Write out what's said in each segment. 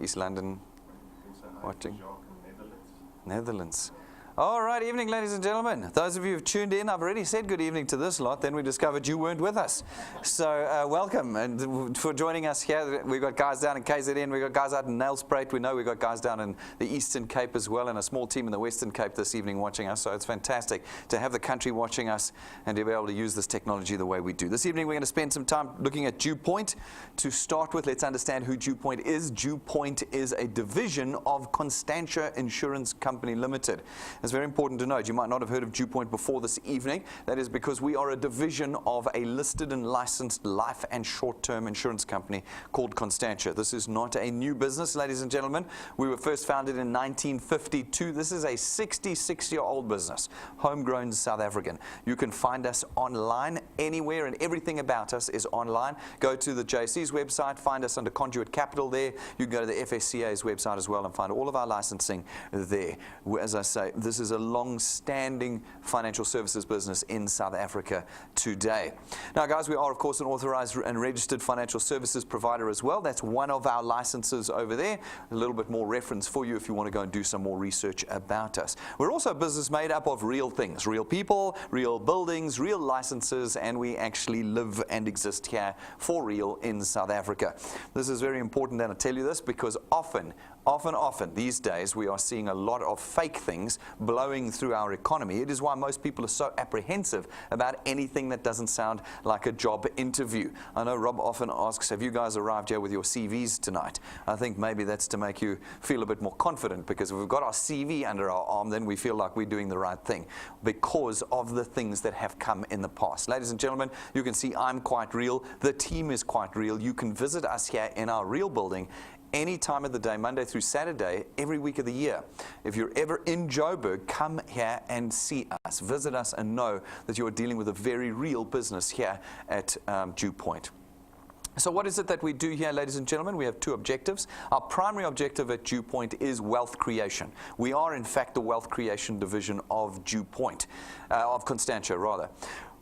East London watching. Netherlands. All right, evening, ladies and gentlemen. Those of you who've tuned in, I've already said good evening to this lot, then we discovered you weren't with us. So welcome, and for joining us here. We've got guys down in KZN, we've got guys out in Nelspruit, we know we've got guys down in the Eastern Cape as well, and a small team in the Western Cape this evening watching us. So it's fantastic to have the country watching us and to be able to use this technology the way we do. This evening we're going to spend some time looking at DuePoint. To start with, let's understand who DuePoint is. DuePoint is a division of Constantia Insurance Company Limited. It's very important to note, you might not have heard of DuePoint before this evening. That is because we are a division of a listed and licensed life and short-term insurance company called Constantia. This is not a new business, ladies and gentlemen. We were first founded in 1952. This is a 66-year-old business, homegrown South African. You can find us online anywhere, and everything about us is online. Go to the JC's website, find us under Conduit Capital there. You can go to the FSCA's website as well and find all of our licensing there. As I say, this is a long-standing financial services business in South Africa today. Now, guys, we are, of course, an authorized and registered financial services provider as well. That's one of our licenses over there. A little bit more reference for you if you want to go and do some more research about us. We're also a business made up of real things, real people, real buildings, real licenses, and we actually live and exist here for real in South Africa. This is very important that I tell you this, because often these days we are seeing a lot of fake things blowing through our economy. It is why most people are so apprehensive about anything that doesn't sound like a job interview. I know Rob often asks, have you guys arrived here with your CVs tonight? I think maybe that's to make you feel a bit more confident, because if we've got our CV under our arm, then we feel like we're doing the right thing because of the things that have come in the past. Ladies and gentlemen, you can see I'm quite real. The team is quite real. You can visit us here in our real building any time of the day, Monday through Saturday, every week of the year. If you're ever in Joburg, come here and see us. Visit us and know that you're dealing with a very real business here at DuePoint. So what is it that we do here, ladies and gentlemen? We have two objectives. Our primary objective at DuePoint is wealth creation. We are, in fact, the wealth creation division of DuePoint, of Constantia, rather.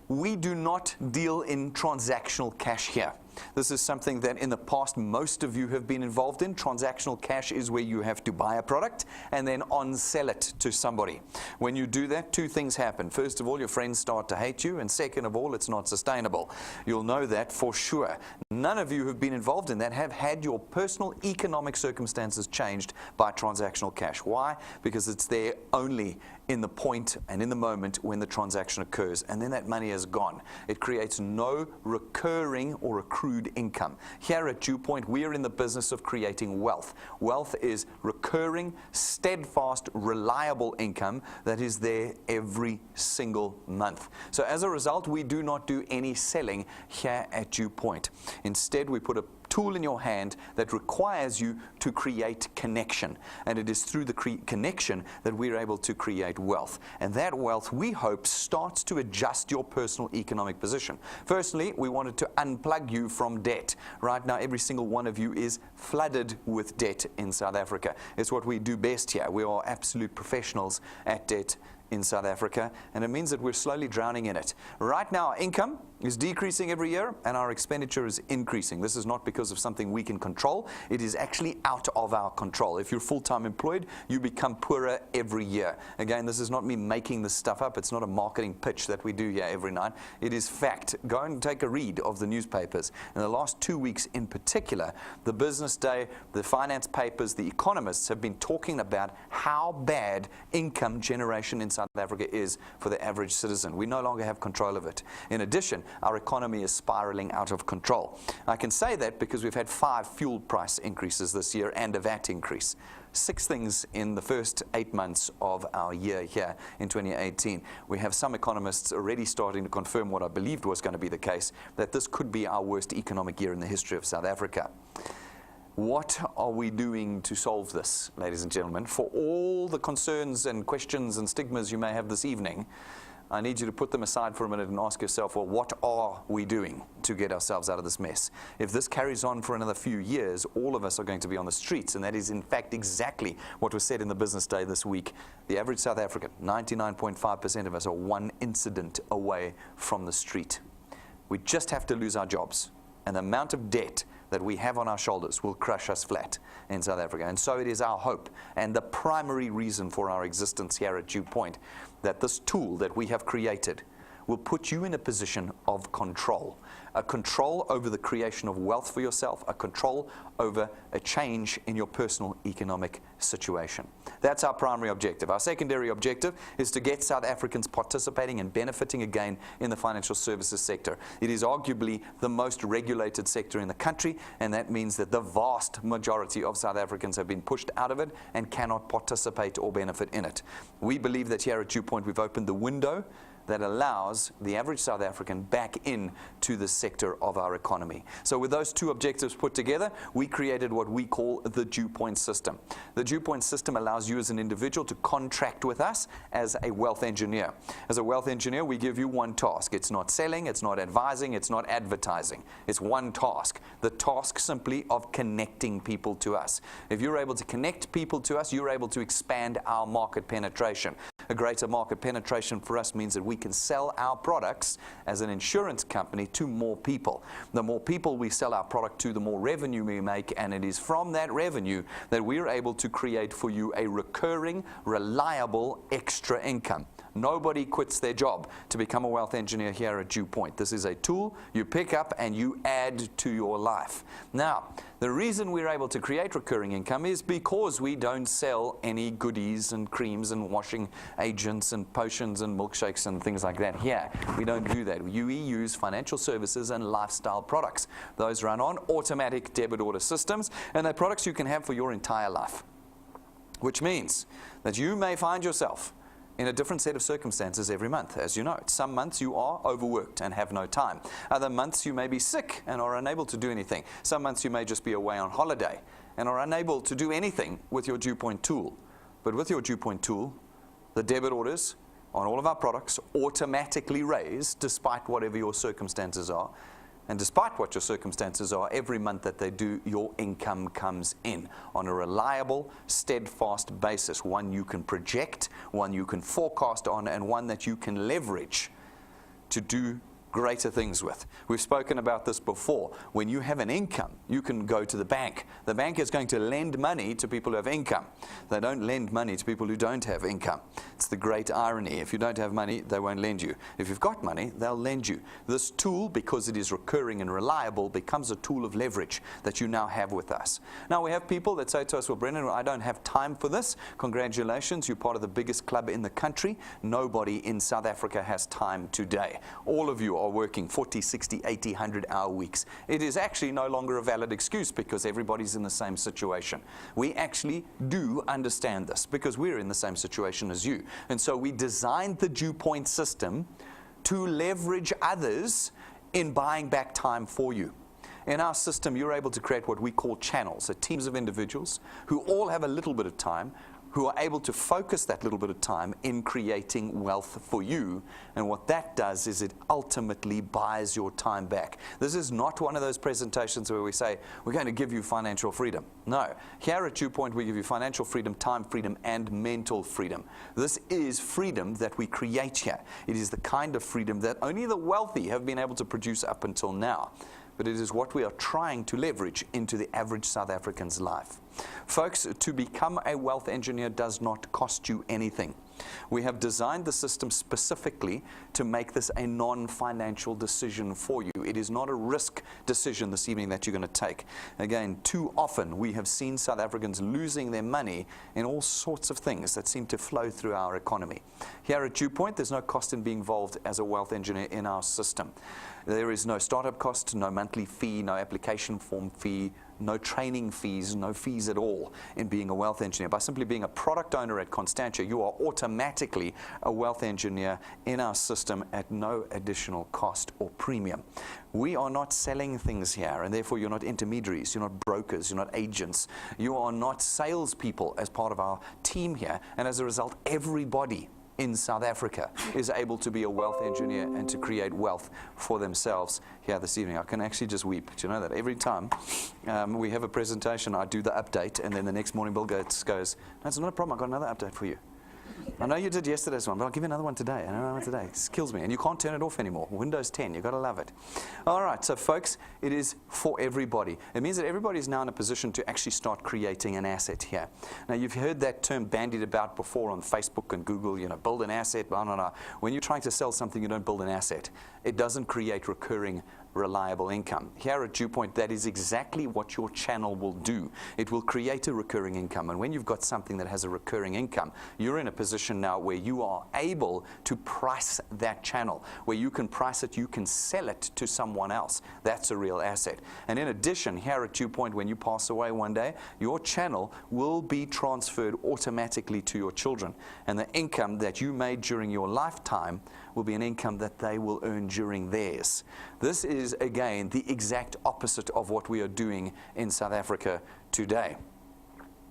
We do not deal in transactional cash here. This is something that in the past most of you have been involved in. Transactional cash is where you have to buy a product and then on-sell it to somebody. When you do that, two things happen. First of all, your friends start to hate you, and second of all, it's not sustainable. You'll know that for sure. None of you who have been involved in that have had your personal economic circumstances changed by transactional cash. Why? Because it's there only in the point and in the moment when the transaction occurs, and then that money is gone. It creates no recurring or accrued income. Here at DuePoint, we are in the business of creating wealth. Wealth is recurring, steadfast, reliable income that is there every single month. So as a result, we do not do any selling here at DuePoint. Instead, we put a tool in your hand that requires you to create connection, and it is through the connection that we're able to create wealth, and that wealth, we hope, starts to adjust your personal economic position. Firstly, we wanted to unplug you from debt. Right now, every single one of you is flooded with debt in South Africa. It's what we do best here. We are absolute professionals at debt in South Africa, and it means that we're slowly drowning in it. Right now, our income is decreasing every year, and our expenditure is increasing. This is not because of something we can control. It is actually out of our control. If you're full-time employed, you become poorer every year. Again, this is not me making this stuff up. It's not a marketing pitch that we do here every night. It is fact. Go and take a read of the newspapers. In the last 2 weeks in particular, the Business Day, the finance papers, the economists have been talking about how bad income generation in South Africa is for the average citizen. We no longer have control of it. In addition, our economy is spiraling out of control. I can say that because we've had 5 fuel price increases this year and a VAT increase. 6 things in the first 8 months of our year here in 2018. We have some economists already starting to confirm what I believed was going to be the case, that this could be our worst economic year in the history of South Africa. What are we doing to solve this, ladies and gentlemen? For all the concerns and questions and stigmas you may have this evening, I need you to put them aside for a minute and ask yourself, well, what are we doing to get ourselves out of this mess? If this carries on for another few years, all of us are going to be on the streets, and that is in fact exactly what was said in the Business Day this week. The average South African, 99.5% of us, are one incident away from the street. We just have to lose our jobs, and the amount of debt that we have on our shoulders will crush us flat in South Africa. And so it is our hope and the primary reason for our existence here at DuePoint that this tool that we have created will put you in a position of control. A control over the creation of wealth for yourself, a control over a change in your personal economic situation. That's our primary objective. Our secondary objective is to get South Africans participating and benefiting again in the financial services sector. It is arguably the most regulated sector in the country, and that means that the vast majority of South Africans have been pushed out of it and cannot participate or benefit in it. We believe that here at DuePoint we've opened the window that allows the average South African back in to the sector of our economy. So with those two objectives put together, we created what we call the DuePoint system. The DuePoint system allows you as an individual to contract with us as a wealth engineer. As a wealth engineer, we give you one task. It's not selling, it's not advising, it's not advertising. It's one task. The task simply of connecting people to us. If you're able to connect people to us, you're able to expand our market penetration. A greater market penetration for us means that we can sell our products as an insurance company to more people. The more people we sell our product to, the more revenue we make, and it is from that revenue that we're able to create for you a recurring, reliable extra income. Nobody quits their job to become a wealth engineer here at DuePoint. This is a tool you pick up and you add to your life. Now, the reason we're able to create recurring income is because we don't sell any goodies and creams and washing agents and potions and milkshakes and things like that here. We don't do that. We use financial services and lifestyle products. Those run on automatic debit order systems, and they're products you can have for your entire life, which means that you may find yourself in a different set of circumstances every month. As you know, some months you are overworked and have no time. Other months you may be sick and are unable to do anything. Some months you may just be away on holiday and are unable to do anything with your DuePoint tool. But with your DuePoint tool, the debit orders on all of our products automatically raise despite whatever your circumstances are. And despite what your circumstances are, every month that they do, your income comes in on a reliable, steadfast basis, one you can project, one you can forecast on, and one that you can leverage to do greater things with. We've spoken about this before. When you have an income, you can go to the bank. The bank is going to lend money to people who have income. They don't lend money to people who don't have income. It's the great irony. If you don't have money, they won't lend you. If you've got money, they'll lend you. This tool, because it is recurring and reliable, becomes a tool of leverage that you now have with us. Now, we have people that say to us, well, Brendan, I don't have time for this. Congratulations, you're part of the biggest club in the country. Nobody in South Africa has time today. All of you are working 40, 60, 80, 100-hour weeks. It is actually no longer a valid excuse because everybody's in the same situation. We actually do understand this because we're in the same situation as you. And so we designed the DuePoint system to leverage others in buying back time for you. In our system, you're able to create what we call channels, teams of individuals who all have a little bit of time, who are able to focus that little bit of time in creating wealth for you. And what that does is it ultimately buys your time back. This is not one of those presentations where we say, we're going to give you financial freedom. No. Here at DuePoint, we give you financial freedom, time freedom, and mental freedom. This is freedom that we create here. It is the kind of freedom that only the wealthy have been able to produce up until now. But it is what we are trying to leverage into the average South African's life. Folks, to become a wealth engineer does not cost you anything. We have designed the system specifically to make this a non-financial decision for you. It is not a risk decision this evening that you're going to take. Again, too often we have seen South Africans losing their money in all sorts of things that seem to flow through our economy. Here at DuePoint, there's no cost in being involved as a wealth engineer in our system. There is no startup cost, no monthly fee, no application form fee, no training fees, no fees at all in being a wealth engineer. By simply being a product owner at Constantia, you are automatically a wealth engineer in our system at no additional cost or premium. We are not selling things here, and therefore you're not intermediaries, you're not brokers, you're not agents, you are not salespeople as part of our team here, and as a result, everybody in South Africa is able to be a wealth engineer and to create wealth for themselves here this evening. I can actually just weep. Do you know that? Every time we have a presentation, I do the update, and then the next morning Bill Gates goes, "That's not a problem, I've got another update for you." I know you did yesterday's one, but I'll give you another one today. Another one today. It kills me. And you can't turn it off anymore. Windows 10, you've got to love it. All right, so folks, it is for everybody. It means that everybody is now in a position to actually start creating an asset here. Now, you've heard that term bandied about before on Facebook and Google, build an asset, blah, blah, blah. When you're trying to sell something, you don't build an asset. It doesn't create recurring reliable income. Here at DuePoint, that is exactly what your channel will do. It will create a recurring income. And when you've got something that has a recurring income, you're in a position now where you are able to price that channel, where you can price it, you can sell it to someone else. That's a real asset. And in addition, here at DuePoint, when you pass away one day, your channel will be transferred automatically to your children. And the income that you made during your lifetime will be an income that they will earn during theirs. This is, again, the exact opposite of what we are doing in South Africa today.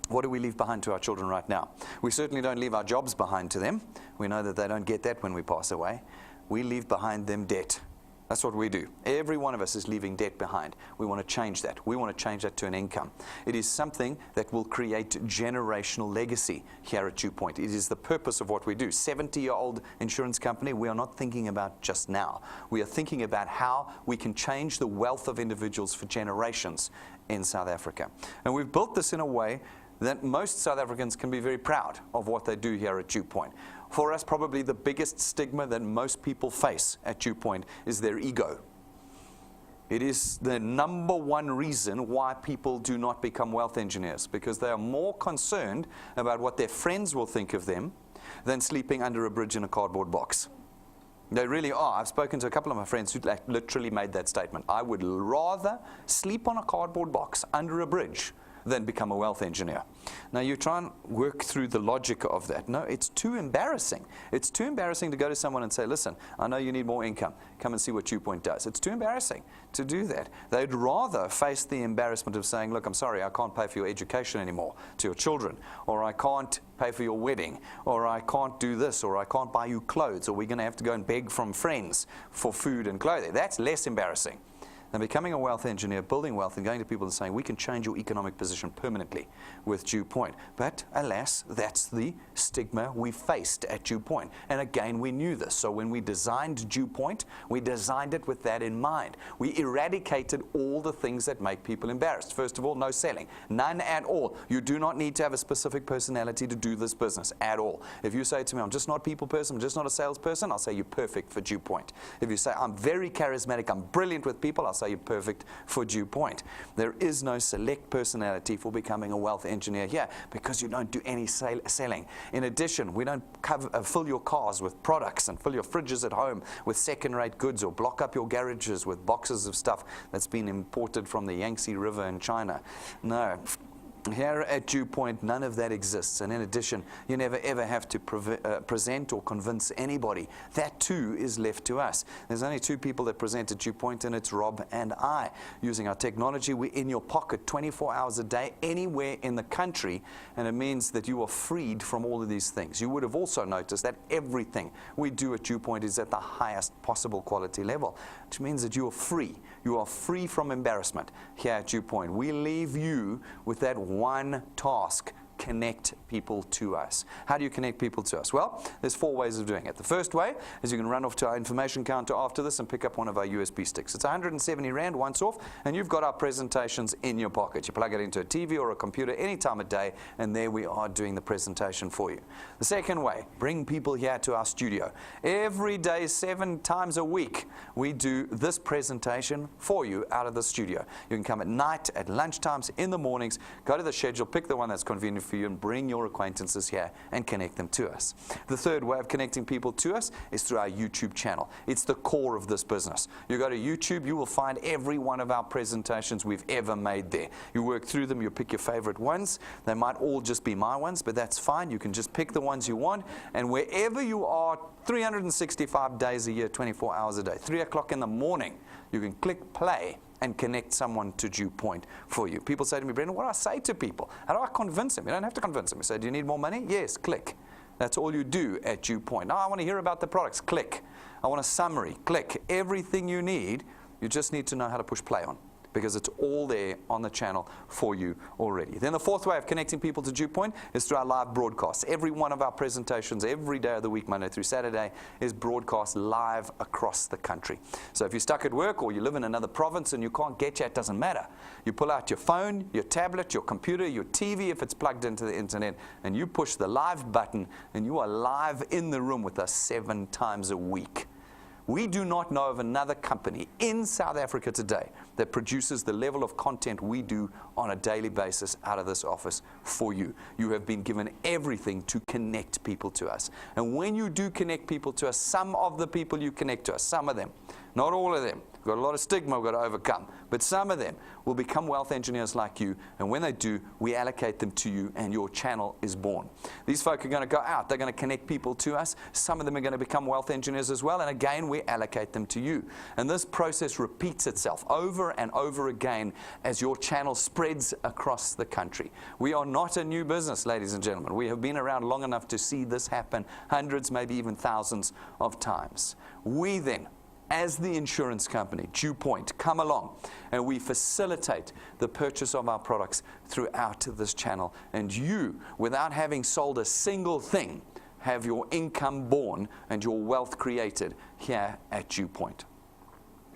What do we leave behind to our children right now? We certainly don't leave our jobs behind to them. We know that they don't get that when we pass away. We leave behind them debt. That's what we do. Every one of us is leaving debt behind. We want to change that. We want to change that to an income. It is something that will create generational legacy here at DuePoint. It is the purpose of what we do. 70-year-old insurance company, we are not thinking about just now. We are thinking about how we can change the wealth of individuals for generations in South Africa. And we've built this in a way that most South Africans can be very proud of what they do here at DuePoint. For us, probably the biggest stigma that most people face at DuePoint is their ego. It is the number one reason why people do not become wealth engineers, because they are more concerned about what their friends will think of them than sleeping under a bridge in a cardboard box. They really are. I've spoken to a couple of my friends who literally made that statement. I would rather sleep on a cardboard box under a bridge than become a wealth engineer. Now, you try and work through the logic of that. No, it's too embarrassing. It's too embarrassing to go to someone and say, listen, I know you need more income. Come and see what DuePoint does. It's too embarrassing to do that. They'd rather face the embarrassment of saying, look, I'm sorry, I can't pay for your education anymore to your children, or I can't pay for your wedding, or I can't do this, or I can't buy you clothes, or we're going to have to go and beg from friends for food and clothing. That's less embarrassing than becoming a wealth engineer, building wealth, and going to people and saying, we can change your economic position permanently with DuePoint. But alas, that's the stigma we faced at DuePoint. And again, we knew this. So when we designed DuePoint, we designed it with that in mind. We eradicated all the things that make people embarrassed. First of all, no selling. None at all. You do not need to have a specific personality to do this business at all. If you say to me, I'm just not a people person, I'm just not a salesperson, I'll say you're perfect for DuePoint. If you say, I'm very charismatic, I'm brilliant with people, I'll say you're perfect for DuePoint. There is no select personality for becoming a wealth engineer here, because you don't do any selling. In addition, we don't fill your cars with products and fill your fridges at home with second-rate goods, or block up your garages with boxes of stuff that's been imported from the Yangtze River in China. No. Here at DuePoint, none of that exists. And in addition, you never ever have to present or convince anybody. That too is left to us. There's only two people that present at DuePoint, and it's Rob and I. Using our technology, we're in your pocket 24 hours a day, anywhere in the country, and it means that you are freed from all of these things. You would have also noticed that everything we do at DuePoint is at the highest possible quality level, which means that you are free. You are free from embarrassment here at DuePoint. We leave you with that one task: connect people to us. How do you connect people to us? Well, there's 4 ways of doing it. The first way is you can run off to our information counter after this and pick up one of our USB sticks. It's 170 Rand once off, and you've got our presentations in your pocket. You plug it into a TV or a computer any time of day, and there we are doing the presentation for you. The second way, bring people here to our studio. Every day, 7 times a week, we do this presentation for you out of the studio. You can come at night, at lunchtimes, in the mornings, go to the schedule, pick the one that's convenient for you, and bring your acquaintances here and connect them to us. The third way of connecting people to us is through our YouTube channel. It's the core of this business. You go to YouTube, you will find every one of our presentations we've ever made there. You work through them, you pick your favorite ones. They might all just be my ones, but that's fine. You can just pick the ones you want, and wherever you are, 365 days a year, 24 hours a day, 3 o'clock in the morning, you can click play and connect someone to DuePoint for you. People say to me, Brendan, what do I say to people? How do I convince them? You don't have to convince them. You say, do you need more money? Yes, click. That's all you do at DuePoint. Now, I want to hear about the products. Click. I want a summary. Click. Everything you need, you just need to know how to push play on. because it's all there on the channel for you already. Then the fourth way of connecting people to DuePoint is through our live broadcasts. Every one of our presentations, every day of the week, Monday through Saturday, is broadcast live across the country. So if you're stuck at work or you live in another province and you can't get you, it doesn't matter. You pull out your phone, your tablet, your computer, your TV if it's plugged into the internet, and you push the live button, and you are live in the room with us 7 times a week. We do not know of another company in South Africa today that produces the level of content we do on a daily basis out of this office for you. You have been given everything to connect people to us. And when you do connect people to us, some of the people you connect to us, some of them, not all of them, we've got a lot of stigma we've got to overcome, but some of them will become wealth engineers like you, and when they do, we allocate them to you, and your channel is born. These folk are going to go out, they're going to connect people to us, some of them are going to become wealth engineers as well, and again, we allocate them to you. And this process repeats itself over and over again as your channel spreads across the country. We are not a new business, ladies and gentlemen. We have been around long enough to see this happen hundreds, maybe even thousands of times. We then, as the insurance company, DuePoint, come along and we facilitate the purchase of our products throughout this channel. And you, without having sold a single thing, have your income born and your wealth created here at DuePoint.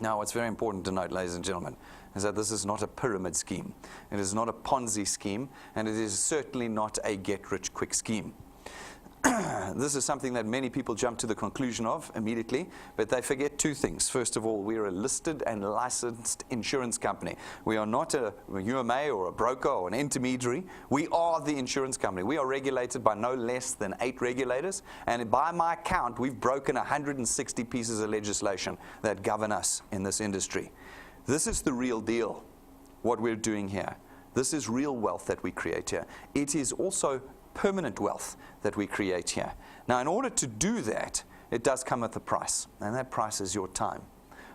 Now, what's very important to note, ladies and gentlemen, is that this is not a pyramid scheme. It is not a Ponzi scheme, and it is certainly not a get-rich-quick scheme. This is something that many people jump to the conclusion of immediately, but they forget 2 things. First of all, we are a listed and licensed insurance company. We are not a UMA or a broker or an intermediary. We are the insurance company. We are regulated by no less than 8 regulators, and by my count, we've broken 160 pieces of legislation that govern us in this industry. This is the real deal, what we're doing here. This is real wealth that we create here. It is also permanent wealth that we create here. Now, in order to do that, it does come at a price, and that price is your time.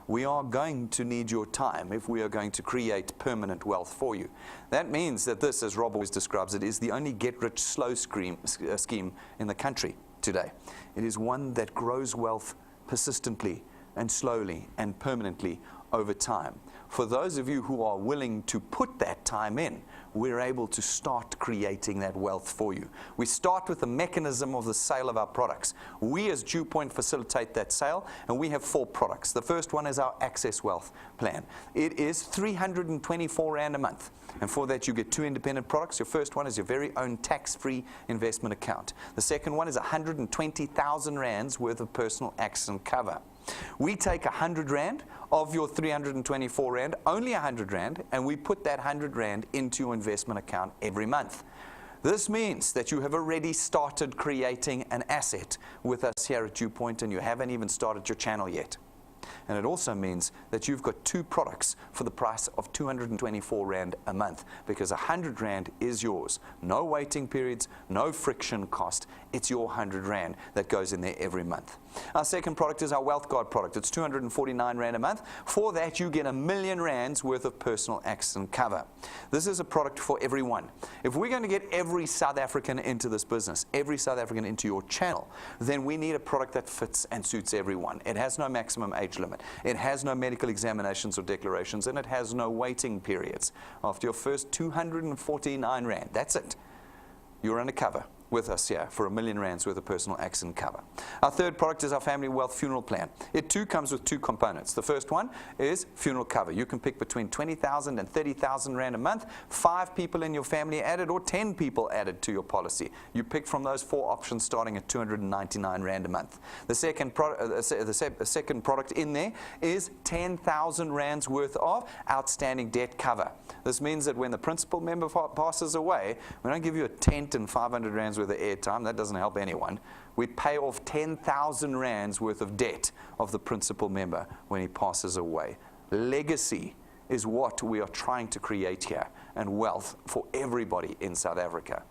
We are going to need your time if we are going to create permanent wealth for you. That means that this, as Rob always describes it, is the only get-rich-slow scheme in the country today. It is one that grows wealth persistently and slowly and permanently over time. For those of you who are willing to put that time in, we're able to start creating that wealth for you. We start with the mechanism of the sale of our products. We as DuePoint facilitate that sale, and we have 4 products. The first one is our Access Wealth plan. It is 324 Rand a month, and for that you get 2 independent products. Your first one is your very own tax-free investment account. The second one is 120,000 Rands worth of personal accident cover. We take 100 Rand of your 324 Rand, only 100 Rand, and we put that 100 Rand into your investment account every month. This means that you have already started creating an asset with us here at DuePoint, and you haven't even started your channel yet. And it also means that you've got 2 products for the price of 224 Rand a month, because 100 Rand is yours. No waiting periods, no friction cost. It's your 100 Rand that goes in there every month. Our second product is our Wealth Guard product. It's 249 Rand a month. For that, you get 1,000,000 Rands worth of personal accident cover. This is a product for everyone. If we're going to get every South African into this business, every South African into your channel, then we need a product that fits and suits everyone. It has no maximum age limit. It has no medical examinations or declarations, and it has no waiting periods. After your first 249 Rand, that's it. You're undercover with us here for 1,000,000 Rands worth of personal accident cover. Our third product is our Family Wealth Funeral Plan. It too comes with 2 components. The first one is funeral cover. You can pick between 20,000 and 30,000 Rand a month, 5 people in your family added, or 10 people added to your policy. You pick from those 4 options starting at 299 Rand a month. The second product in there is 10,000 Rands worth of outstanding debt cover. This means that when the principal member passes away, we don't give you a tent and 500 Rands worth of airtime. That doesn't help anyone. We pay off 10,000 Rands worth of debt of the principal member when he passes away. Legacy is what we are trying to create here, and wealth for everybody in South Africa.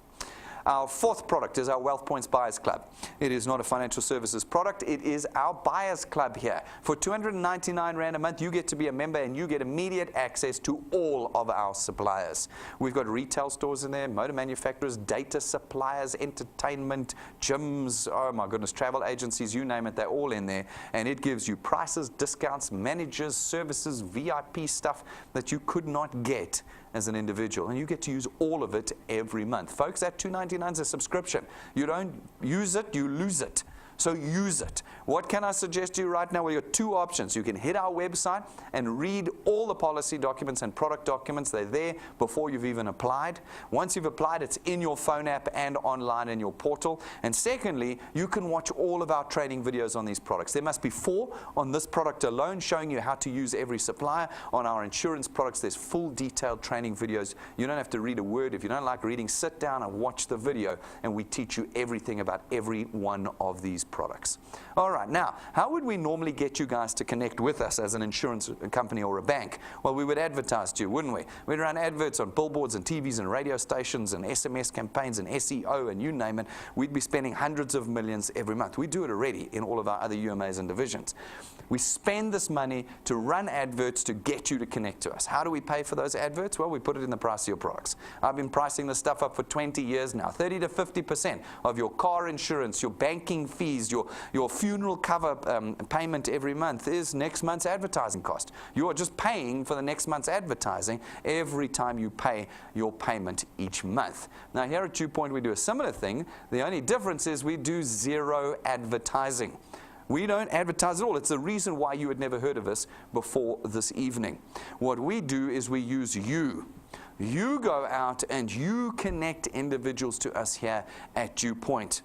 Our fourth product is our Wealth Points Buyers Club. It is not a financial services product. It is our Buyers Club here. For 299 Rand a month, you get to be a member and you get immediate access to all of our suppliers. We've got retail stores in there, motor manufacturers, data suppliers, entertainment, gyms, oh my goodness, travel agencies, you name it, they're all in there. And it gives you prices, discounts, managers, services, VIP stuff that you could not get as an individual, and you get to use all of it every month. Folks, that $2.99 is a subscription. You don't use it, you lose it. So use it. What can I suggest to you right now? Well, you've got two options. You can hit our website and read all the policy documents and product documents. They're there before you've even applied. Once you've applied, it's in your phone app and online in your portal. And secondly, you can watch all of our training videos on these products. There must be 4 on this product alone, showing you how to use every supplier. On our insurance products, there's full detailed training videos. You don't have to read a word. If you don't like reading, sit down and watch the video, and we teach you everything about every one of these products. All right, now, how would we normally get you guys to connect with us as an insurance company or a bank? Well, we would advertise to you, wouldn't we? We'd run adverts on billboards and TVs and radio stations and SMS campaigns and SEO and you name it. We'd be spending hundreds of millions every month. We do it already in all of our other UMAs and divisions. We spend this money to run adverts to get you to connect to us. How do we pay for those adverts? Well, we put it in the price of your products. I've been pricing this stuff up for 20 years now. 30 to 50% of your car insurance, your banking fees, your funeral cover payment every month is next month's advertising cost. You are just paying for the next month's advertising every time you pay your payment each month. Now here at DuePoint we do a similar thing. The only difference is we do zero advertising. We don't advertise at all. It's the reason why you had never heard of us before this evening. What we do is we use you. You go out and you connect individuals to us here at DuePoint.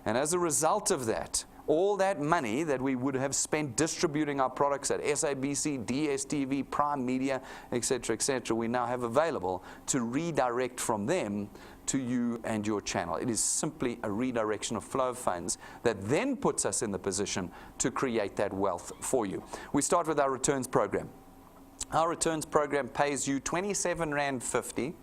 And as a result of that, all that money that we would have spent distributing our products at SABC, DSTV, Prime Media, etc., we now have available to redirect from them to you and your channel. It is simply a redirection of flow of funds that then puts us in the position to create that wealth for you. We start with our returns program. Our returns program pays you 27.50 Rand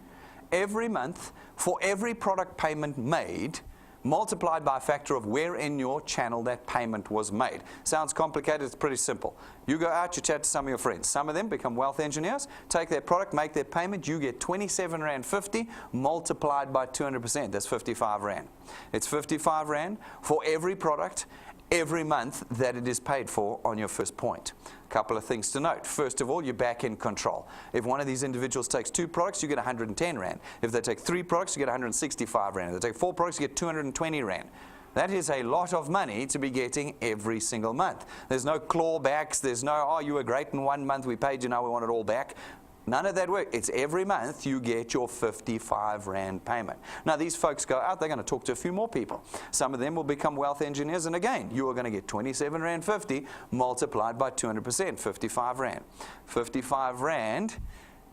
every month for every product payment made, multiplied by a factor of where in your channel that payment was made. Sounds complicated, it's pretty simple. You go out, you chat to some of your friends. Some of them become wealth engineers, take their product, make their payment, you get 27.50 Rand multiplied by 200%, that's 55 Rand. It's 55 Rand for every product, every month that it is paid for on your first point. Couple of things to note. First of all, you're back in control. If one of these individuals takes 2 products, you get 110 Rand. If they take 3 products, you get 165 Rand. If they take 4 products, you get 220 Rand. That is a lot of money to be getting every single month. There's no clawbacks. There's no, oh, you were great in 1 month, we paid you, now we want it all back. None of that work. It's every month you get your 55 Rand payment. Now these folks go out, they're going to talk to a few more people. Some of them will become wealth engineers, and again, you are going to get 27.50 Rand multiplied by 200%, 55 Rand. 55 Rand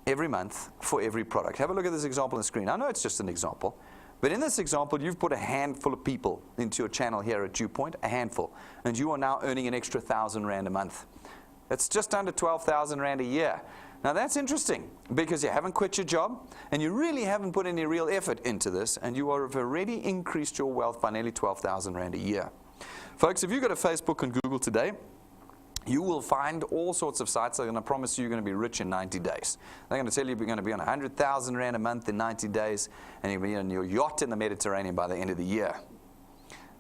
every month for every product. Have a look at this example on the screen. I know it's just an example, but in this example, you've put a handful of people into your channel here at DuePoint, a handful, and you are now earning an extra 1,000 Rand a month. It's just under 12,000 Rand a year. Now that's interesting because you haven't quit your job and you really haven't put any real effort into this, and you have already increased your wealth by nearly 12,000 Rand a year. Folks, if you go to Facebook and Google today, you will find all sorts of sites that are going to promise you you're going to be rich in 90 days. They're going to tell you you're going to be on 100,000 Rand a month in 90 days and you'll be on your yacht in the Mediterranean by the end of the year.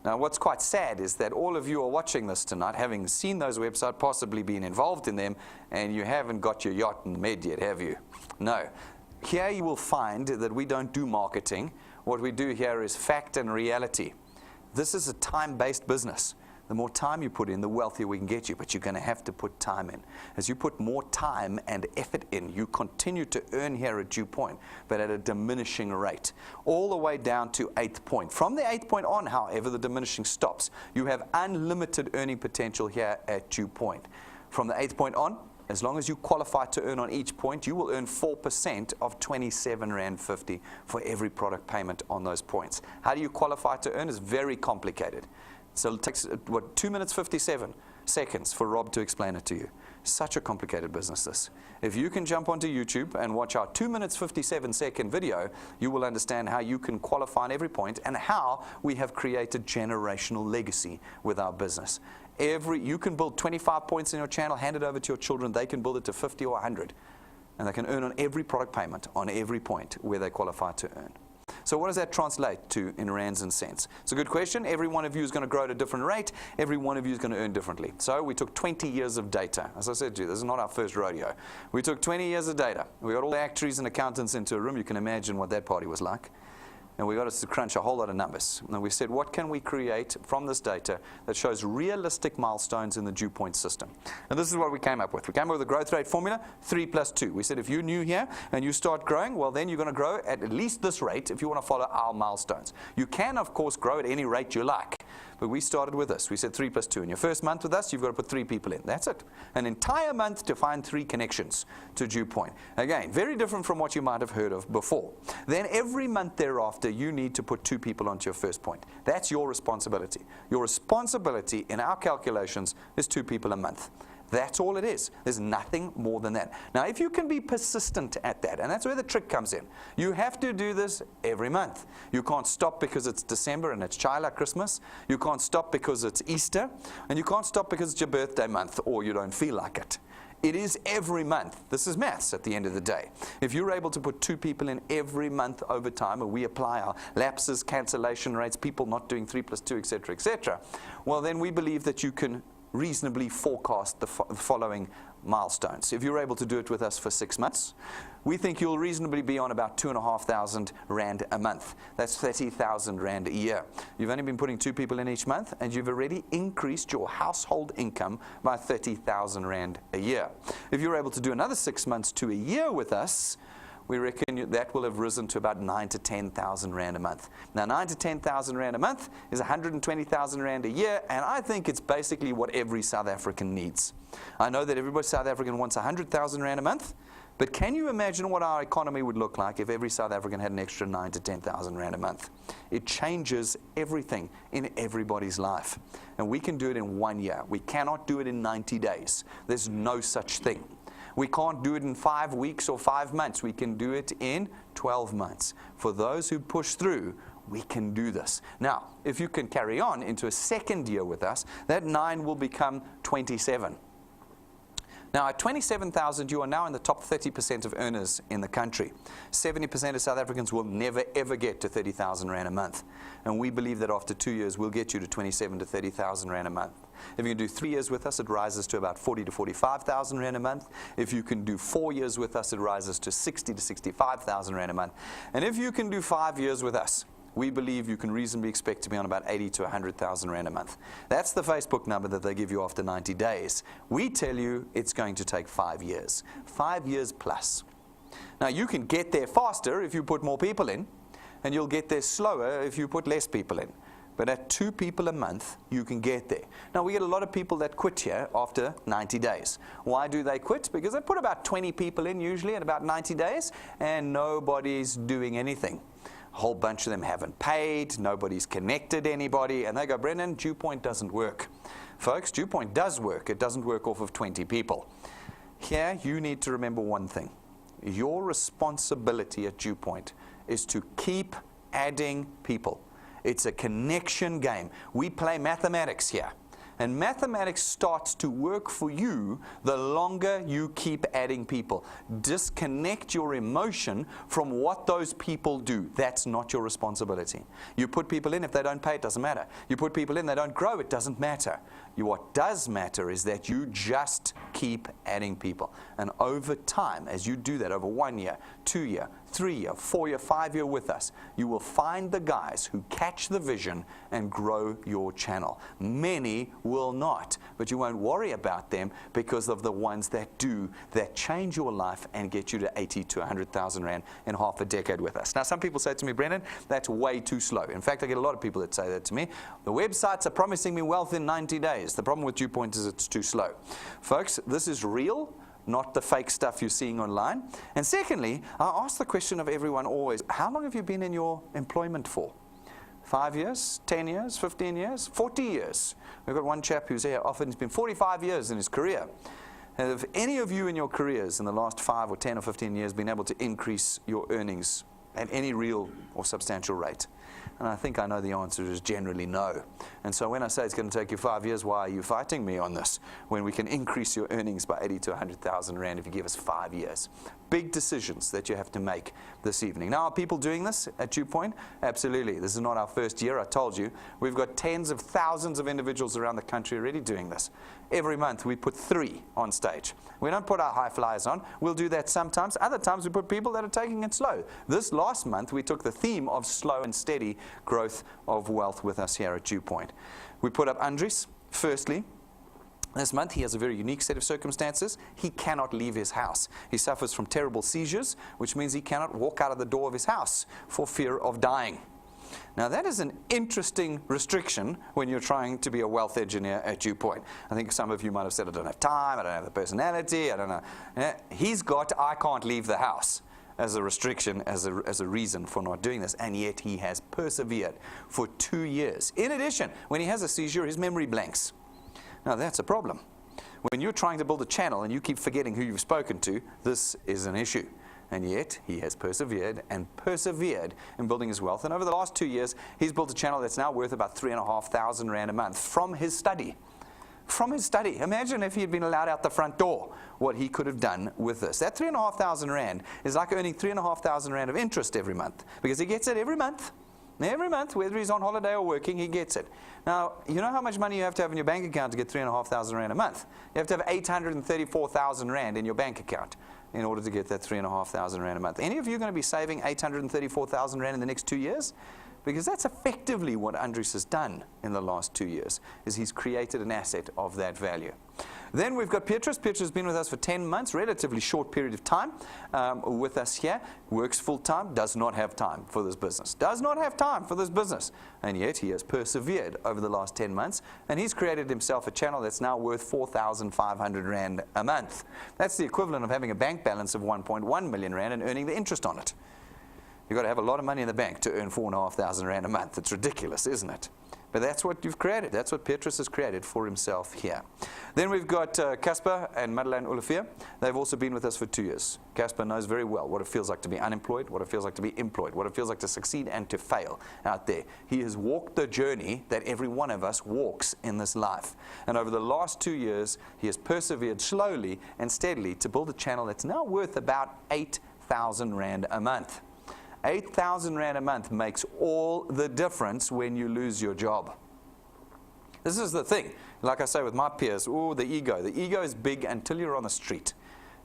Now, what's quite sad is that all of you are watching this tonight, having seen those websites, possibly been involved in them, and you haven't got your yacht in the Med yet, have you? No. Here you will find that we don't do marketing. What we do here is fact and reality. This is a time-based business. The more time you put in, the wealthier we can get you, but you're going to have to put time in. As you put more time and effort in, you continue to earn here at DuePoint, but at a diminishing rate, all the way down to 8th point. From the 8th point on, however, the diminishing stops. You have unlimited earning potential here at DuePoint. From the 8th point on, as long as you qualify to earn on each point, you will earn 4% of 27.50 Rand for every product payment on those points. How do you qualify to earn? It's very complicated. So it takes, 2 minutes 57 seconds for Rob to explain it to you. Such a complicated business, this. If you can jump onto YouTube and watch our 2 minutes 57-second video, you will understand how you can qualify on every point and how we have created generational legacy with our business. You can build 25 points in your channel, hand it over to your children, they can build it to 50 or 100. And they can earn on every product payment, on every point where they qualify to earn. So what does that translate to in rands and cents? It's a good question. Every one of you is going to grow at a different rate. Every one of you is going to earn differently. So we took 20 years of data. As I said to you, this is not our first rodeo. We took 20 years of data. We got all the actuaries and accountants into a room. You can imagine what that party was like. And we got us to crunch a whole lot of numbers. And we said, what can we create from this data that shows realistic milestones in the DuePoint system? And this is what we came up with. We came up with a growth rate formula, 3 plus 2. We said if you're new here and you start growing, well, then you're going to grow at least this rate if you want to follow our milestones. You can, of course, grow at any rate you like. But we started with this. We said 3 plus 2. In your first month with us, you've got to put 3 people in. That's it. An entire month to find 3 connections to DuePoint. Again, very different from what you might have heard of before. Then every month thereafter, you need to put 2 people onto your first point. That's your responsibility. Your responsibility in our calculations is 2 people a month. That's all it is. There's nothing more than that. Now, if you can be persistent at that, and that's where the trick comes in. You have to do this every month. You can't stop because it's December and it's Chila Christmas. You can't stop because it's Easter. And you can't stop because it's your birthday month or you don't feel like it. It is every month. This is maths at the end of the day. If you're able to put 2 people in every month over time, and we apply our lapses, cancellation rates, people not doing 3 plus 2, etc., well, then we believe that you can reasonably forecast the following milestones. If you're able to do it with us for 6 months, we think you'll reasonably be on about 2,500 Rand a month. That's 30,000 Rand a year. You've only been putting 2 people in each month, and you've already increased your household income by 30,000 Rand a year. If you're able to do another 6 months to a year with us, we reckon that will have risen to about 9,000 to 10,000 Rand a month. Now, 9,000 to 10,000 Rand a month is 120,000 Rand a year, and I think it's basically what every South African needs. I know that everybody South African wants 100,000 Rand a month, but can you imagine what our economy would look like if every South African had an extra 9,000 to 10,000 Rand a month? It changes everything in everybody's life, and we can do it in 1 year. We cannot do it in 90 days. There's no such thing. We can't do it in 5 weeks or 5 months. We can do it in 12 months. For those who push through, we can do this. Now, if you can carry on into a second year with us, that 9 will become 27. Now, at 27,000, you are now in the top 30% of earners in the country. 70% of South Africans will never, ever get to 30,000 Rand a month. And we believe that after 2 years, we'll get you to 27,000 to 30,000 Rand a month. If you can do 3 years with us, it rises to about 40,000 to 45,000 Rand a month. If you can do 4 years with us, it rises to 60,000 to 65,000 Rand a month. And if you can do 5 years with us, we believe you can reasonably expect to be on about 80,000 to 100,000 Rand a month. That's the Facebook number that they give you after 90 days. We tell you it's going to take 5 years. 5 years plus. Now, you can get there faster if you put more people in, and you'll get there slower if you put less people in. But at 2 people a month, you can get there. Now, we get a lot of people that quit here after 90 days. Why do they quit? Because they put about 20 people in usually in about 90 days, and nobody's doing anything. A whole bunch of them haven't paid, nobody's connected anybody, and they go, Brendan, DuePoint doesn't work. Folks, DuePoint does work. It doesn't work off of 20 people. Here, you need to remember one thing. Your responsibility at DuePoint is to keep adding people. It's a connection game. We play mathematics here. And mathematics starts to work for you the longer you keep adding people. Disconnect your emotion from what those people do. That's not your responsibility. You put people in, if they don't pay, it doesn't matter. You put people in, they don't grow, it doesn't matter. What does matter is that you just keep adding people. And over time, as you do that over 1 year, 2 year, 3 year, 4 year, 5 year with us, you will find the guys who catch the vision and grow your channel. Many will not, but you won't worry about them because of the ones that do, that change your life and get you to 80,000 to 100,000 Rand in half a decade with us. Now, some people say to me, Brendan, that's way too slow. In fact, I get a lot of people that say that to me. The websites are promising me wealth in 90 days. The problem with DuePoint is it's too slow. Folks, this is real, not the fake stuff you're seeing online. And secondly, I ask the question of everyone always, how long have you been in your employment for? 5 years, 10 years, 15 years, 40 years. We've got one chap who's here often, he's been 45 years in his career. Have any of you in your careers in the last 5 or 10 or 15 years been able to increase your earnings at any real or substantial rate? And I think I know the answer is generally no. And so when I say it's going to take you 5 years, why are you fighting me on this? When we can increase your earnings by 80 to 100,000 Rand if you give us 5 years. Big decisions that you have to make this evening. Now, are people doing this at DuePoint? Absolutely. This is not our first year, I told you. We've got tens of thousands of individuals around the country already doing this. Every month we put 3 on stage. We don't put our high flyers on. We'll do that sometimes. Other times we put people that are taking it slow. This last month we took the theme of slow and steady growth of wealth with us here at DuePoint. We put up Andries, firstly. This month he has a very unique set of circumstances. He cannot leave his house. He suffers from terrible seizures, which means he cannot walk out of the door of his house for fear of dying. Now that is an interesting restriction when you're trying to be a wealth engineer at DuePoint. I think some of you might have said, I don't have time, I don't have the personality, I don't know. He's got, I can't leave the house as a restriction, as a reason for not doing this, and yet he has persevered for 2 years. In addition, when he has a seizure, his memory blanks. Now that's a problem. When you're trying to build a channel and you keep forgetting who you've spoken to, this is an issue. And yet, he has persevered in building his wealth. And over the last 2 years, he's built a channel that's now worth about 3,500 Rand a month from his study. From his study. Imagine if he had been allowed out the front door, what he could have done with this. That 3,500 Rand is like earning 3,500 Rand of interest every month, because he gets it every month. Every month, whether he's on holiday or working, he gets it. Now, you know how much money you have to have in your bank account to get 3,500 Rand a month? You have to have 834,000 Rand in your bank account in order to get that 3,500 Rand a month. Any of you going to be saving 834,000 Rand in the next 2 years? Because that's effectively what Andries has done in the last 2 years, is he's created an asset of that value. Then we've got Petrus. Petrus has been with us for 10 months, relatively short period of time with us here. Works full-time, does not have time for this business. Does not have time for this business. And yet he has persevered over the last 10 months, and he's created himself a channel that's now worth 4,500 Rand a month. That's the equivalent of having a bank balance of 1.1 million Rand and earning the interest on it. You've got to have a lot of money in the bank to earn 4,500 Rand a month. It's ridiculous, isn't it? But that's what you've created. That's what Petrus has created for himself here. Then we've got Casper and Madeleine Olivier. They've also been with us for 2 years. Casper knows very well what it feels like to be unemployed, what it feels like to be employed, what it feels like to succeed and to fail out there. He has walked the journey that every one of us walks in this life. And over the last 2 years, he has persevered slowly and steadily to build a channel that's now worth about 8,000 Rand a month. 8,000 Rand a month makes all the difference when you lose your job. This is the thing. Like I say with my peers, the ego. The ego is big until you're on the street.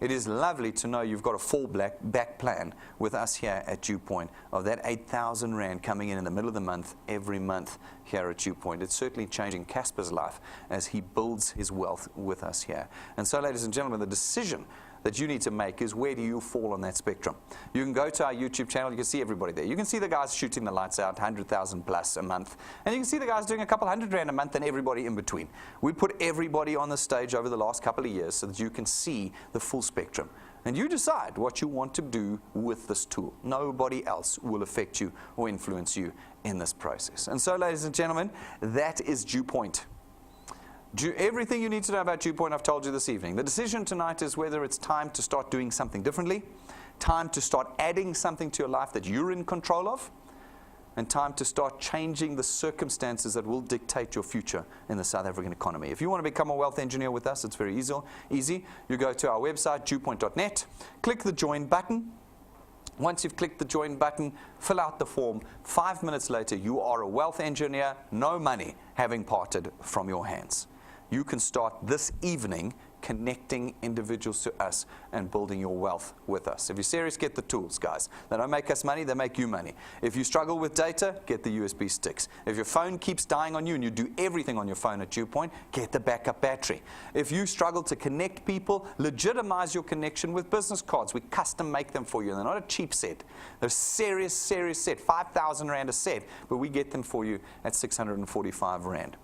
It is lovely to know you've got a fallback plan with us here at DuePoint of that 8,000 Rand coming in the middle of the month, every month here at DuePoint. It's certainly changing Casper's life as he builds his wealth with us here. And so, ladies and gentlemen, the decision that you need to make is, where do you fall on that spectrum? You can go to our YouTube channel, you can see everybody there. You can see the guys shooting the lights out, 100,000 plus a month. And you can see the guys doing a couple hundred Rand a month and everybody in between. We put everybody on the stage over the last couple of years so that you can see the full spectrum. And you decide what you want to do with this tool. Nobody else will affect you or influence you in this process. And so, ladies and gentlemen, that is DuePoint. Everything you need to know about DuePoint I've told you this evening. The decision tonight is whether it's time to start doing something differently, time to start adding something to your life that you're in control of, and time to start changing the circumstances that will dictate your future in the South African economy. If you want to become a wealth engineer with us, it's very easy. You go to our website, DuePoint.net, click the join button. Once you've clicked the join button, fill out the form. 5 minutes later, you are a wealth engineer, no money having parted from your hands. You can start this evening connecting individuals to us and building your wealth with us. If you're serious, get the tools, guys. They don't make us money, they make you money. If you struggle with data, get the USB sticks. If your phone keeps dying on you and you do everything on your phone at DuePoint, get the backup battery. If you struggle to connect people, legitimize your connection with business cards. We custom make them for you. They're not a cheap set. They're serious set. 5,000 Rand a set, but we get them for you at 645 Rand.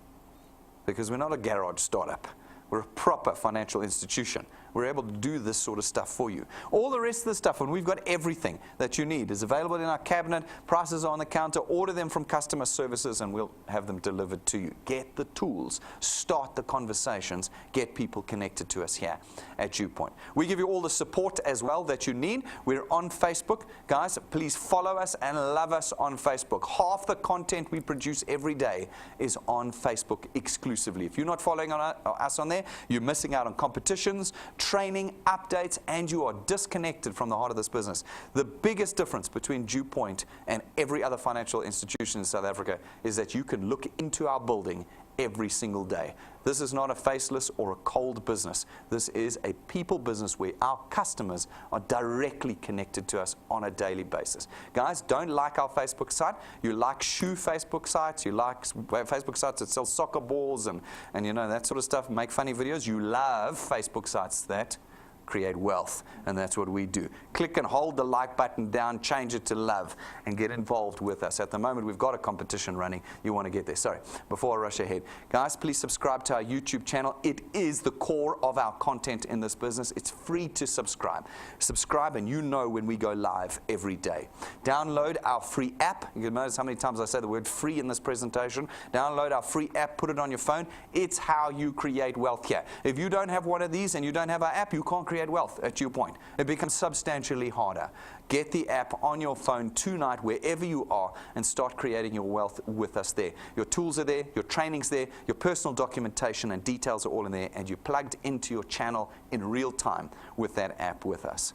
Because we're not a garage startup. We're a proper financial institution. We're able to do this sort of stuff for you. All the rest of the stuff, when we've got everything that you need, is available in our cabinet. Prices are on the counter. Order them from customer services and we'll have them delivered to you. Get the tools. Start the conversations. Get people connected to us here at DuePoint. We give you all the support as well that you need. We're on Facebook. Guys, please follow us and love us on Facebook. Half the content we produce every day is on Facebook exclusively. If you're not following us on there, you're missing out on competitions, training, updates, and you are disconnected from the heart of this business. The biggest difference between DuePoint and every other financial institution in South Africa is that you can look into our building every single day. This is not a faceless or a cold business. This is a people business where our customers are directly connected to us on a daily basis. Guys, don't like our Facebook site. You like shoe Facebook sites. You like Facebook sites that sell soccer balls and you know, that sort of stuff, make funny videos. You love Facebook sites that create wealth, and that's what we do. Click and hold the like button down, change it to love, and get involved with us. At the moment, we've got a competition running. You want to get there. Sorry, before I rush ahead. Guys, please subscribe to our YouTube channel. It is the core of our content in this business. It's free to subscribe. Subscribe and you know when we go live every day. Download our free app. You can notice how many times I say the word free in this presentation. Download our free app, put it on your phone. It's how you create wealth here. If you don't have one of these and you don't have our app, you can't create wealth at DuePoint. It becomes substantially harder. Get the app on your phone tonight, wherever you are, and start creating your wealth with us there. Your tools are there, your training's there, your personal documentation and details are all in there, and you're plugged into your channel in real time with that app with us.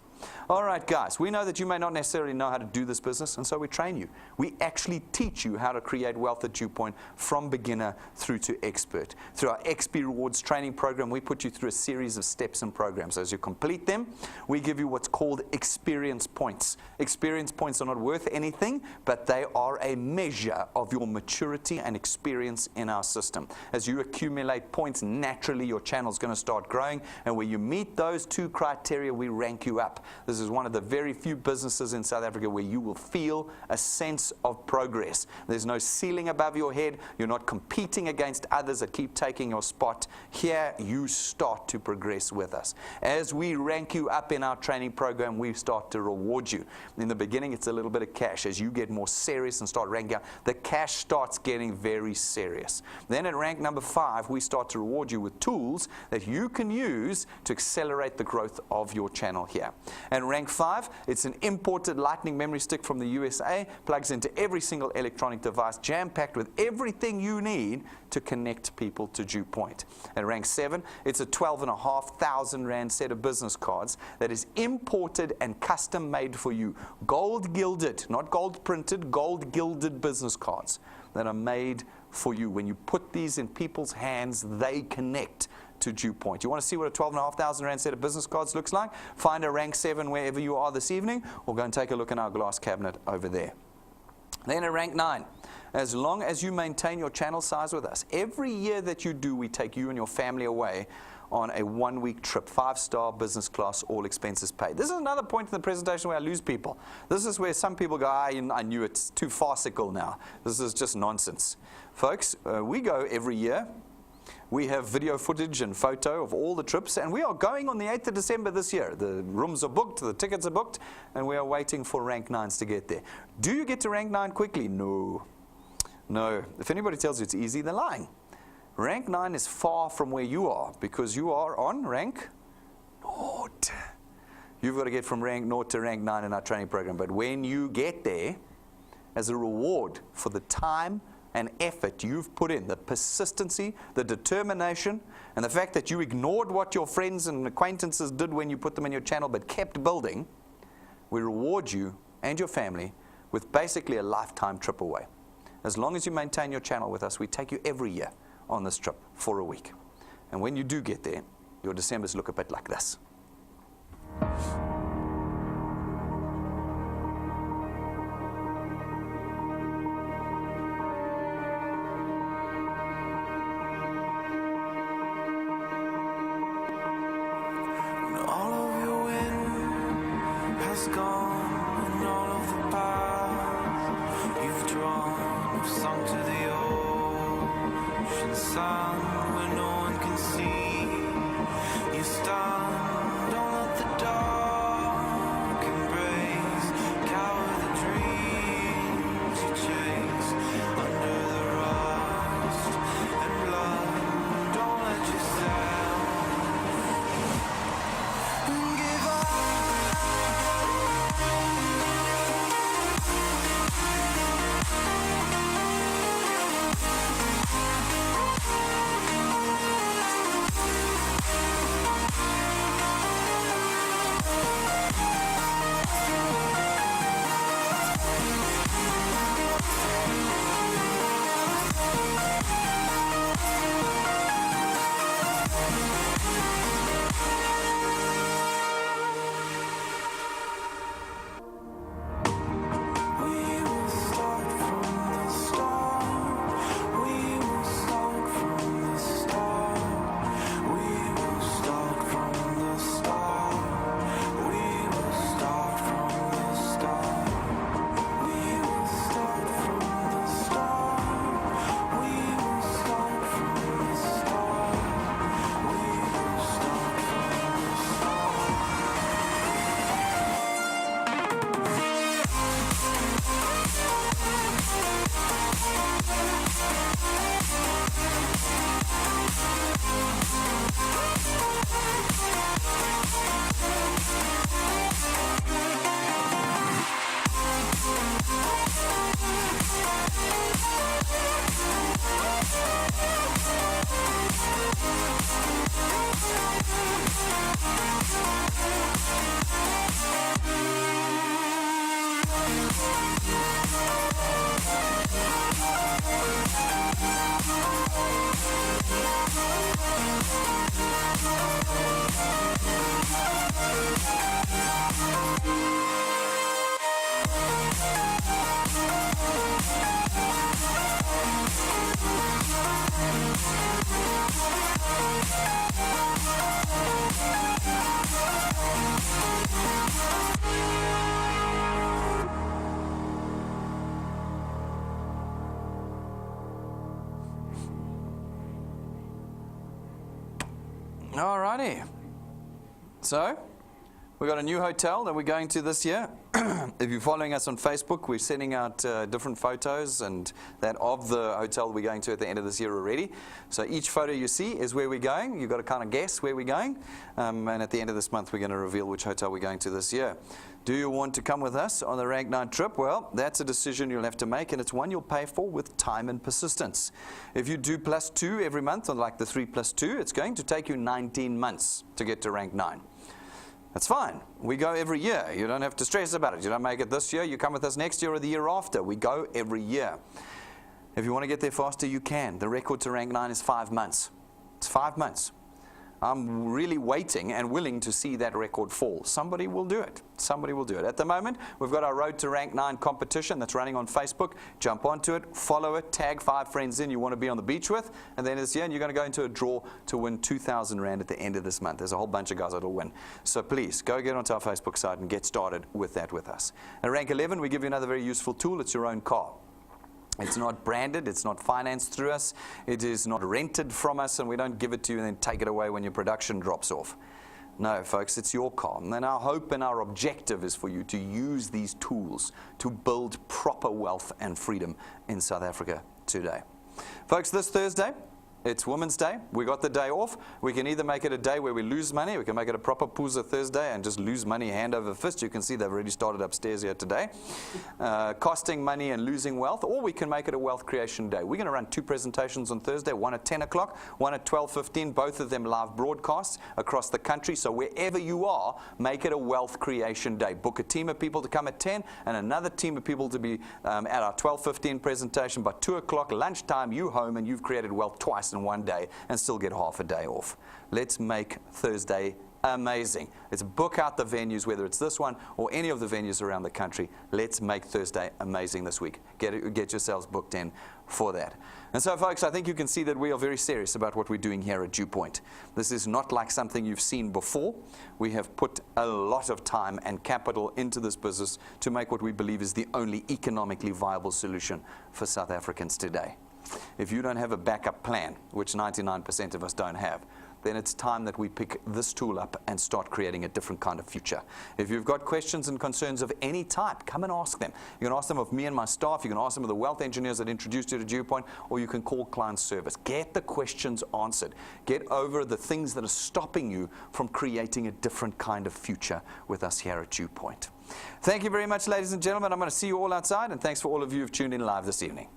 All right, guys, we know that you may not necessarily know how to do this business, and so we train you. We actually teach you how to create wealth at DuePoint from beginner through to expert. Through our XP Rewards training program, we put you through a series of steps and programs. As you complete them, we give you what's called experience points. Experience points are not worth anything, but they are a measure of your maturity and experience in our system. As you accumulate points, naturally your channel's going to start growing, and where you meet those two criteria, we rank you up. This is one of the very few businesses in South Africa where you will feel a sense of progress. There's no ceiling above your head. You're not competing against others that keep taking your spot. Here, you start to progress with us. As we rank you up in our training program, we start to reward you. In the beginning, it's a little bit of cash. As you get more serious and start ranking up, the cash starts getting very serious. Then at rank number 5, we start to reward you with tools that you can use to accelerate the growth of your channel here. And rank 5, it's an imported lightning memory stick from the USA, plugs into every single electronic device, jam-packed with everything you need to connect people to DuePoint. At rank 7, it's a 12,500 Rand set of business cards that is imported and custom made for you. Gold gilded, not gold printed, gold gilded business cards that are made for you. When you put these in people's hands, they connect to DuePoint. You want to see what a 12,500 Rand set of business cards looks like? Find a rank 7 wherever you are this evening, or go and take a look in our glass cabinet over there. Then at rank 9, as long as you maintain your channel size with us, every year that you do, we take you and your family away on a 1-week trip, 5-star business class, all expenses paid. This is another point in the presentation where I lose people. This is where some people go, I knew it's too farcical now. This is just nonsense. Folks, we go every year. We have video footage and photo of all the trips, and we are going on the 8th of December this year. The rooms are booked, the tickets are booked, and we are waiting for rank 9s to get there. Do you get to rank 9 quickly? No. No. If anybody tells you it's easy, they're lying. Rank 9 is far from where you are, because you are on rank 0. You've got to get from rank 0 to rank 9 in our training program. But when you get there, as a reward for the time and effort you've put in, the persistency, the determination, and the fact that you ignored what your friends and acquaintances did when you put them in your channel but kept building, we reward you and your family with basically a lifetime trip away. As long as you maintain your channel with us, we take you every year on this trip for a week. And when you do get there, your Decembers look a bit like this. Sun where no one can see. righty. So, we've got a new hotel that we're going to this year. If you're following us on Facebook, we're sending out different photos and that of the hotel we're going to at the end of this year already. So each photo you see is where we're going. You've got to kind of guess where we're going. And at the end of this month, we're going to reveal which hotel we're going to this year. Do you want to come with us on the Rank 9 trip? Well, that's a decision you'll have to make, and it's one you'll pay for with time and persistence. If you do +2 every month, on like the 3+2, it's going to take you 19 months to get to Rank 9. That's fine. We go every year. You don't have to stress about it. You don't make it this year. You come with us next year or the year after. We go every year. If you want to get there faster, you can. The record to Rank 9 is 5 months. It's 5 months. I'm really waiting and willing to see that record fall. Somebody will do it. Somebody will do it. At the moment, we've got our Road to Rank 9 competition that's running on Facebook. Jump onto it, follow it, tag 5 friends in you want to be on the beach with, and then this year, and you're going to go into a draw to win 2,000 Rand at the end of this month. There's a whole bunch of guys that'll win. So please, go get onto our Facebook site and get started with that with us. At Rank 11, we give you another very useful tool. It's your own car. It's not branded, it's not financed through us, it is not rented from us, and we don't give it to you and then take it away when your production drops off. No, folks, it's your car. And our hope and our objective is for you to use these tools to build proper wealth and freedom in South Africa today. Folks, this Thursday, it's Women's Day. We got the day off. We can either make it a day where we lose money. We can make it a proper Pooza Thursday and just lose money hand over fist. You can see they've already started upstairs here today. Costing money and losing wealth. Or we can make it a wealth creation day. We're going to run 2 presentations on Thursday, one at 10 o'clock, one at 12:15, both of them live broadcasts across the country. So wherever you are, make it a wealth creation day. Book a team of people to come at 10 and another team of people to be at our 12:15 presentation. By 2 o'clock lunchtime, you home and you've created wealth twice in one day and still get half a day off. Let's make Thursday amazing. Let's book out the venues, whether it's this one or any of the venues around the country. Let's make Thursday amazing this week. Get yourselves booked in for that. And so, folks, I think you can see that we are very serious about what we're doing here at DuePoint. This is not like something you've seen before. We have put a lot of time and capital into this business to make what we believe is the only economically viable solution for South Africans today. If you don't have a backup plan, which 99% of us don't have, then it's time that we pick this tool up and start creating a different kind of future. If you've got questions and concerns of any type, come and ask them. You can ask them of me and my staff, you can ask them of the wealth engineers that introduced you to DuePoint, or you can call client service. Get the questions answered. Get over the things that are stopping you from creating a different kind of future with us here at DuePoint. Thank you very much, ladies and gentlemen. I'm going to see you all outside, and thanks for all of you who've tuned in live this evening.